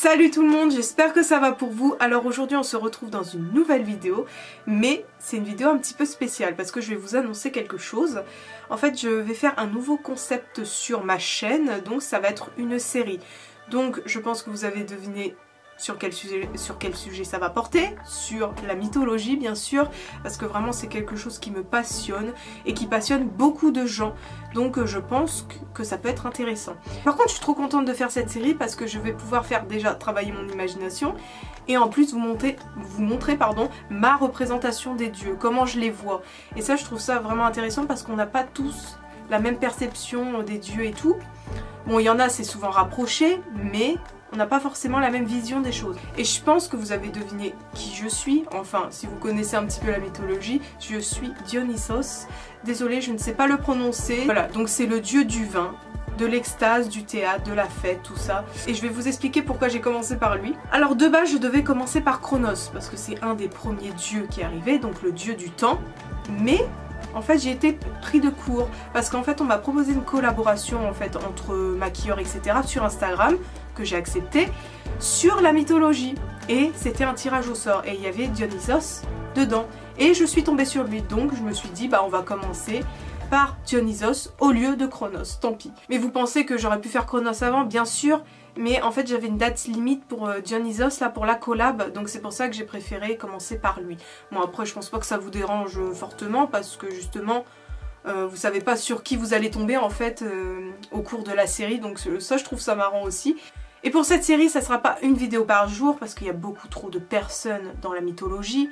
Salut tout le monde, j'espère que ça va pour vous. Alors aujourd'hui on se retrouve dans une nouvelle vidéo, mais c'est une vidéo un petit peu spéciale parce que je vais vous annoncer quelque chose. En fait je vais faire un nouveau concept sur ma chaîne, donc ça va être une série. Donc je pense que vous avez deviné sur quel sujet ça va porter, sur la mythologie bien sûr, parce que vraiment c'est quelque chose qui me passionne et qui passionne beaucoup de gens, donc je pense que ça peut être intéressant. Par contre je suis trop contente de faire cette série parce que je vais pouvoir faire déjà travailler mon imagination et en plus vous montrer ma représentation des dieux, comment je les vois, et ça je trouve ça vraiment intéressant parce qu'on n'a pas tous la même perception des dieux et tout. Bon, il y en a, c'est souvent rapproché, mais on n'a pas forcément la même vision des choses. Et je pense que vous avez deviné qui je suis. Enfin, si vous connaissez un petit peu la mythologie, je suis Dionysos. Désolée, je ne sais pas le prononcer. Voilà, donc c'est le dieu du vin, de l'extase, du théâtre, de la fête, tout ça. Et je vais vous expliquer pourquoi j'ai commencé par lui. Alors de base, je devais commencer par Cronos, parce que c'est un des premiers dieux qui est arrivé, donc le dieu du temps. Mais en fait j'ai été pris de court parce qu'en fait on m'a proposé une collaboration en fait entre maquilleurs etc sur Instagram que j'ai accepté sur la mythologie et c'était un tirage au sort et il y avait Dionysos dedans et je suis tombée sur lui, donc je me suis dit bah on va commencer par Dionysos au lieu de Cronos, tant pis. Mais vous pensez que j'aurais pu faire Cronos avant? Bien sûr, mais en fait j'avais une date limite pour Dionysos là pour la collab, donc c'est pour ça que j'ai préféré commencer par lui. Bon après je pense pas que ça vous dérange fortement parce que justement vous savez pas sur qui vous allez tomber en fait au cours de la série, donc ça je trouve ça marrant aussi. Et pour cette série ça sera pas une vidéo par jour parce qu'il y a beaucoup trop de personnes dans la mythologie.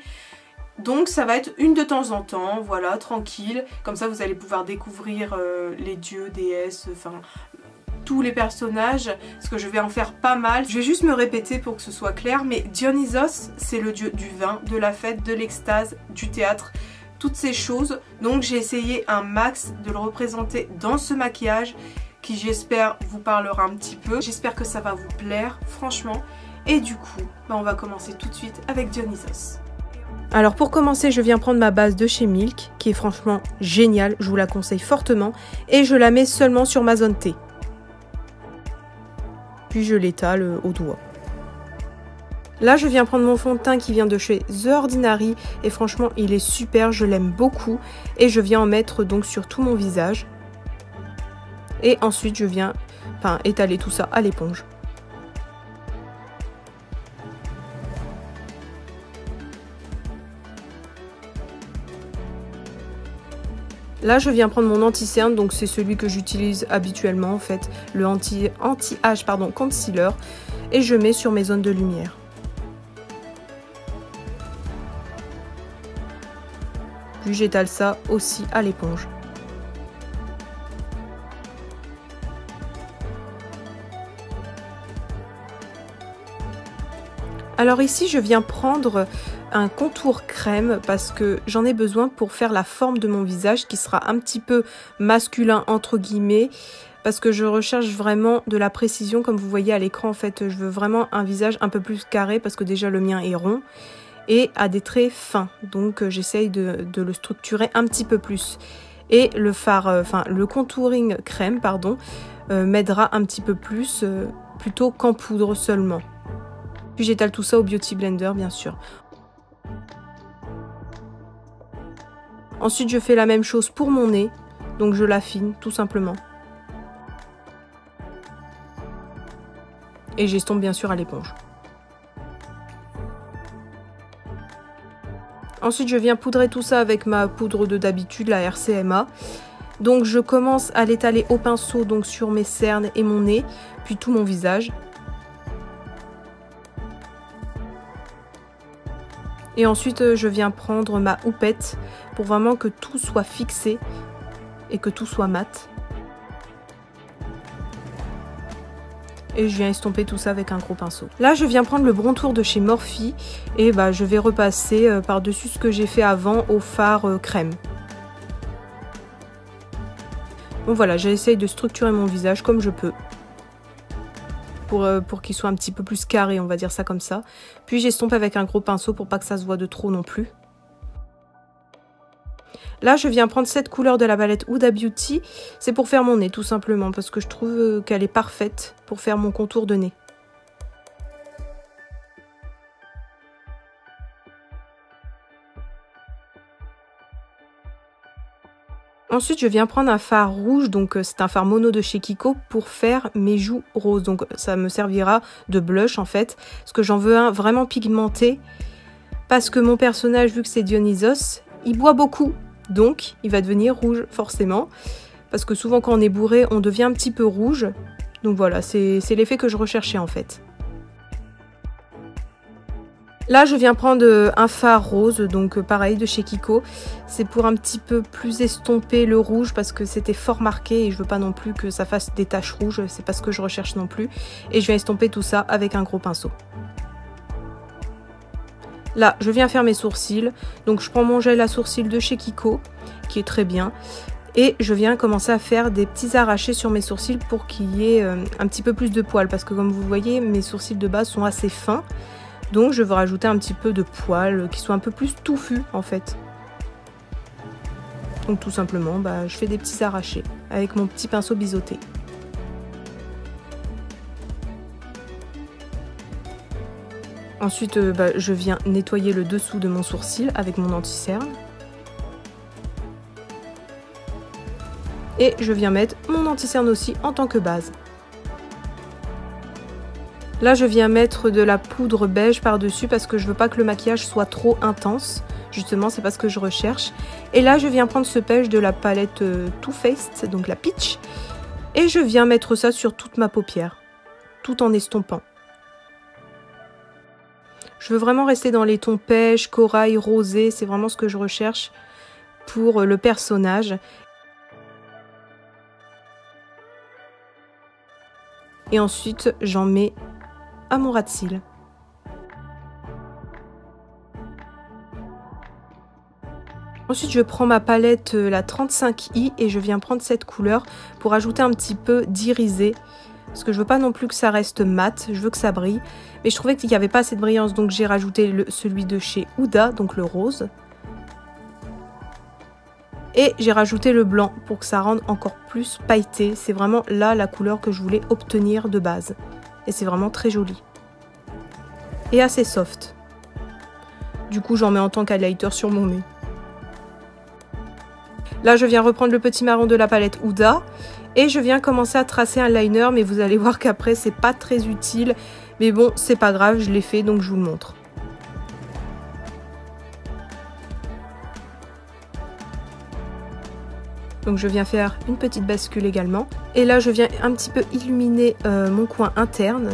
Donc ça va être une de temps en temps, voilà, tranquille. Comme ça vous allez pouvoir découvrir les dieux, déesses, enfin tous les personnages, parce que je vais en faire pas mal. Je vais juste me répéter pour que ce soit clair, mais Dionysos c'est le dieu du vin, de la fête, de l'extase, du théâtre, toutes ces choses. Donc j'ai essayé un max de le représenter dans ce maquillage qui j'espère vous parlera un petit peu. J'espère que ça va vous plaire, franchement. Et du coup, bah, on va commencer tout de suite avec Dionysos. Alors pour commencer, je viens prendre ma base de chez Milk, qui est franchement géniale, je vous la conseille fortement, et je la mets seulement sur ma zone T. Puis je l'étale au doigt. Là, je viens prendre mon fond de teint qui vient de chez The Ordinary, et franchement, il est super, je l'aime beaucoup, et je viens en mettre donc sur tout mon visage. Et ensuite, je viens étaler tout ça à l'éponge. Là je viens prendre mon anti-cerne, donc c'est celui que j'utilise habituellement en fait, le anti-âge concealer, et je mets sur mes zones de lumière. Puis j'étale ça aussi à l'éponge. Alors ici je viens prendre un contour crème parce que j'en ai besoin pour faire la forme de mon visage qui sera un petit peu masculin entre guillemets, parce que je recherche vraiment de la précision. Comme vous voyez à l'écran en fait je veux vraiment un visage un peu plus carré parce que déjà le mien est rond et a des traits fins, donc j'essaye de le structurer un petit peu plus. Et le le contouring crème m'aidera un petit peu plus plutôt qu'en poudre seulement. Puis j'étale tout ça au Beauty Blender bien sûr. Ensuite je fais la même chose pour mon nez, donc je l'affine tout simplement. Et j'estompe bien sûr à l'éponge. Ensuite je viens poudrer tout ça avec ma poudre de d'habitude, la RCMA. Donc je commence à l'étaler au pinceau donc sur mes cernes et mon nez, puis tout mon visage. Et ensuite je viens prendre ma houppette pour vraiment que tout soit fixé et que tout soit mat. Et je viens estomper tout ça avec un gros pinceau. Là je viens prendre le Brontour de chez Morphe et je vais repasser par-dessus ce que j'ai fait avant au fard crème. Bon voilà, j'essaye de structurer mon visage comme je peux. Pour qu'il soit un petit peu plus carré, on va dire ça comme ça. Puis j'estompe avec un gros pinceau pour pas que ça se voit de trop non plus. Là, je viens prendre cette couleur de la palette Huda Beauty. C'est pour faire mon nez, tout simplement, parce que je trouve qu'elle est parfaite pour faire mon contour de nez. Ensuite, je viens prendre un fard rouge, donc c'est un fard mono de chez Kiko pour faire mes joues roses. Donc ça me servira de blush en fait, parce que j'en veux un vraiment pigmenté. Parce que mon personnage, vu que c'est Dionysos, il boit beaucoup, donc il va devenir rouge forcément. Parce que souvent quand on est bourré, on devient un petit peu rouge. Donc voilà, c'est l'effet que je recherchais en fait. Là, je viens prendre un fard rose, donc pareil de chez Kiko. C'est pour un petit peu plus estomper le rouge parce que c'était fort marqué et je veux pas non plus que ça fasse des taches rouges. C'est pas ce que je recherche non plus. Et je viens estomper tout ça avec un gros pinceau. Là, je viens faire mes sourcils. Donc je prends mon gel à sourcils de chez Kiko, qui est très bien. Et je viens commencer à faire des petits arrachés sur mes sourcils pour qu'il y ait un petit peu plus de poils. Parce que comme vous voyez, mes sourcils de base sont assez fins. Donc je veux rajouter un petit peu de poils qui soient un peu plus touffus en fait. Donc tout simplement, je fais des petits arrachés avec mon petit pinceau biseauté. Ensuite, je viens nettoyer le dessous de mon sourcil avec mon anti-cerne. Et je viens mettre mon anti-cerne aussi en tant que base. Là, je viens mettre de la poudre beige par-dessus parce que je veux pas que le maquillage soit trop intense. Justement, c'est pas ce que je recherche. Et là, je viens prendre ce beige de la palette Too Faced, donc la Peach. Et je viens mettre ça sur toute ma paupière, tout en estompant. Je veux vraiment rester dans les tons pêche, corail, rosé. C'est vraiment ce que je recherche pour le personnage. Et ensuite, j'en mets à mon ras de cils. Ensuite, je prends ma palette, la 35i, et je viens prendre cette couleur pour ajouter un petit peu d'irisé. Parce que je veux pas non plus que ça reste mat, je veux que ça brille. Mais je trouvais qu'il n'y avait pas assez de brillance, donc j'ai rajouté celui de chez Huda, donc le rose. Et j'ai rajouté le blanc pour que ça rende encore plus pailleté. C'est vraiment là la couleur que je voulais obtenir de base. Et c'est vraiment très joli. Et assez soft. Du coup, j'en mets en tant qu'highlighter sur mon nez. Là, je viens reprendre le petit marron de la palette Huda. Et je viens commencer à tracer un liner. Mais vous allez voir qu'après, c'est pas très utile. Mais bon, c'est pas grave, je l'ai fait, donc je vous le montre. Donc je viens faire une petite bascule également. Et là, je viens un petit peu illuminer mon coin interne.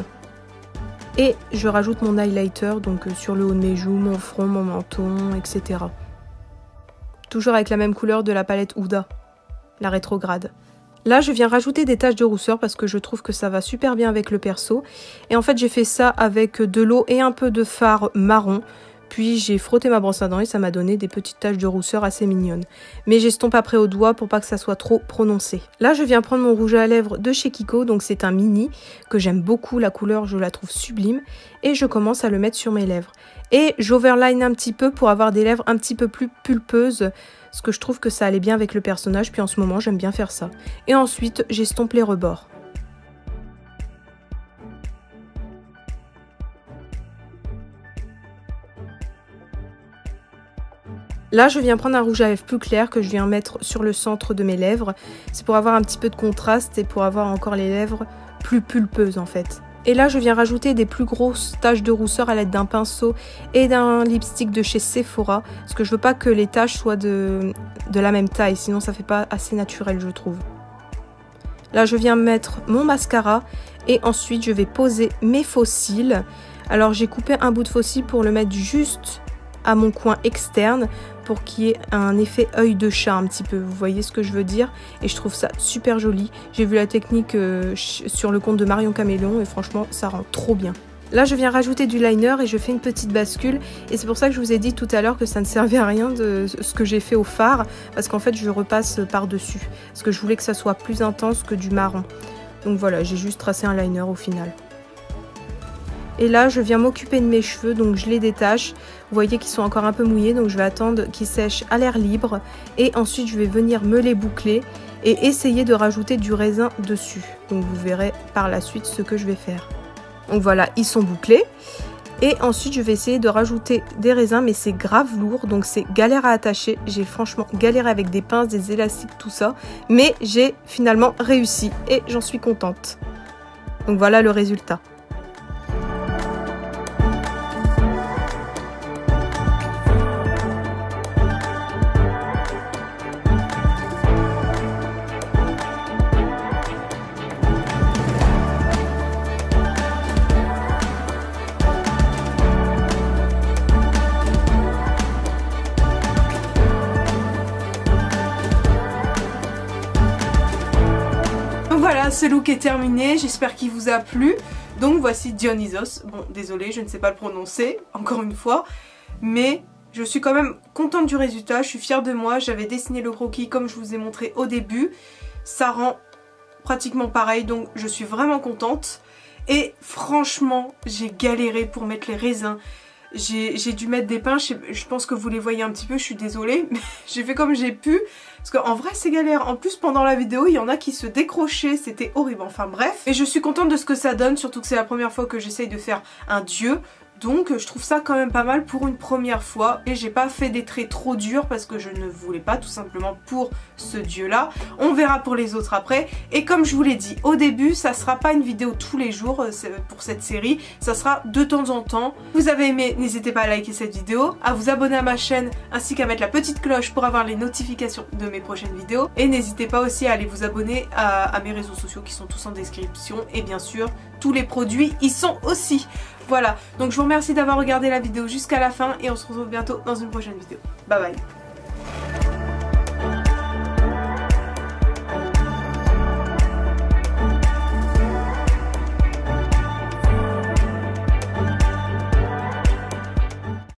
Et je rajoute mon highlighter donc sur le haut de mes joues, mon front, mon menton, etc. Toujours avec la même couleur de la palette Huda, la rétrograde. Là, je viens rajouter des taches de rousseur parce que je trouve que ça va super bien avec le perso. Et en fait, j'ai fait ça avec de l'eau et un peu de fard marron. Puis j'ai frotté ma brosse à dents et ça m'a donné des petites taches de rousseur assez mignonnes. Mais j'estompe après au doigt pour pas que ça soit trop prononcé. Là, je viens prendre mon rouge à lèvres de chez Kiko. Donc c'est un mini que j'aime beaucoup. La couleur, je la trouve sublime. Et je commence à le mettre sur mes lèvres. Et j'overline un petit peu pour avoir des lèvres un petit peu plus pulpeuses. Parce que je trouve que ça allait bien avec le personnage. Puis en ce moment, j'aime bien faire ça. Et ensuite, j'estompe les rebords. Là, je viens prendre un rouge à lèvres plus clair que je viens mettre sur le centre de mes lèvres. C'est pour avoir un petit peu de contraste et pour avoir encore les lèvres plus pulpeuses en fait. Et là, je viens rajouter des plus grosses taches de rousseur à l'aide d'un pinceau et d'un lipstick de chez Sephora. Parce que je veux pas que les taches soient de la même taille, sinon ça fait pas assez naturel, je trouve. Là, je viens mettre mon mascara et ensuite je vais poser mes faux cils. Alors, j'ai coupé un bout de faux cils pour le mettre juste à mon coin externe pour qu'il y ait un effet œil de chat un petit peu, vous voyez ce que je veux dire, et je trouve ça super joli. J'ai vu la technique sur le compte de Marion Caméléon et franchement ça rend trop bien. Là je viens rajouter du liner et je fais une petite bascule et c'est pour ça que je vous ai dit tout à l'heure que ça ne servait à rien de ce que j'ai fait au fard parce qu'en fait je repasse par dessus parce que je voulais que ça soit plus intense que du marron. Donc voilà, j'ai juste tracé un liner au final. Et là, je viens m'occuper de mes cheveux, donc je les détache. Vous voyez qu'ils sont encore un peu mouillés, donc je vais attendre qu'ils sèchent à l'air libre. Et ensuite, je vais venir me les boucler et essayer de rajouter du raisin dessus. Donc vous verrez par la suite ce que je vais faire. Donc voilà, ils sont bouclés. Et ensuite je vais essayer de rajouter des raisins, mais c'est grave lourd, donc c'est galère à attacher. J'ai franchement galéré avec des pinces, des élastiques, tout ça, mais j'ai finalement réussi et j'en suis contente. Donc voilà le résultat. Voilà, ce look est terminé, j'espère qu'il vous a plu. Donc voici Dionysos. Bon, désolée, je ne sais pas le prononcer, encore une fois. Mais je suis quand même contente du résultat, je suis fière de moi. J'avais dessiné le croquis comme je vous ai montré au début. Ça rend pratiquement pareil, donc je suis vraiment contente. Et franchement, j'ai galéré pour mettre les raisins. J'ai dû mettre des pinces, je pense que vous les voyez un petit peu, je suis désolée, mais j'ai fait comme j'ai pu, parce qu'en vrai c'est galère. En plus pendant la vidéo, il y en a qui se décrochaient, c'était horrible, enfin bref. Et je suis contente de ce que ça donne, surtout que c'est la première fois que j'essaye de faire un dieu. Donc je trouve ça quand même pas mal pour une première fois. Et j'ai pas fait des traits trop durs parce que je ne voulais pas, tout simplement pour ce dieu là. On verra pour les autres après. Et comme je vous l'ai dit au début, ça sera pas une vidéo tous les jours pour cette série. Ça sera de temps en temps. Si vous avez aimé, n'hésitez pas à liker cette vidéo, à vous abonner à ma chaîne ainsi qu'à mettre la petite cloche pour avoir les notifications de mes prochaines vidéos. Et n'hésitez pas aussi à aller vous abonner à mes réseaux sociaux qui sont tous en description. Et bien sûr, tous les produits y sont aussi. Voilà, donc je vous remercie d'avoir regardé la vidéo jusqu'à la fin et on se retrouve bientôt dans une prochaine vidéo. Bye bye.